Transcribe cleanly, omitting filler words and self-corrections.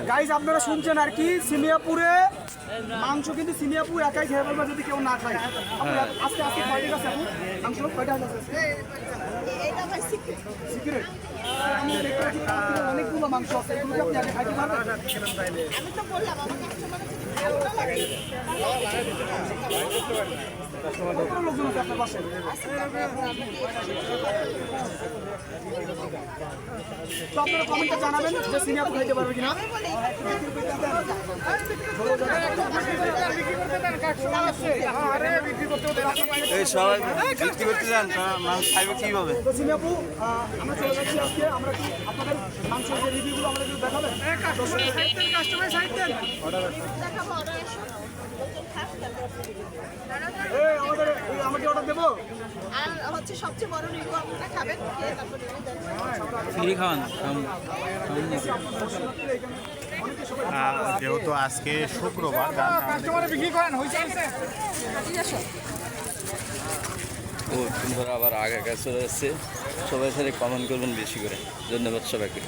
Guys আপনারা শুনছেন আর কি, সিমিয়াপুরে মাংস কিন্তু সিমিয়াপুর একাই খেয়ে বলবে যদি কেউ না খায়। আজকে আজকে কয়টা আছে আপু মাংস কয়টা আছে? সিক্রেট। অনেকগুলো মাংস আছে, এগুলো কি আপনি আগে খাইতে পারবেন? আমি তো বললাম আমার কত লোকজন আছে আপনার বাসায়? তো আপনারা কমেন্টে জানাবেন যে সিমিয়াপুর খাইতে পারবে কিনা। এই সবাই বিক্রি করতে যান, মাংস খাইবে কীভাবে? তো সিমিয়াপু আমরা চলে যাচ্ছি আজকে, আমরা কি আপনাদের মাংসের যে রিভিউগুলো আমরা একটু দেখাবেন? আমাকে অর্ডার দেবো। আর হচ্ছে সবচেয়ে বড় রিভিউ আপনারা খাবেন, খেয়ে তারপর ফ্রি খাওয়ান যেহেতু আজকে শুক্রবার, ও সুন্দর আবার আগে কাছে চলে যাচ্ছে। সবাই সাথে কমেন্ট করবেন বেশি করে। ধন্যবাদ সবাইকে।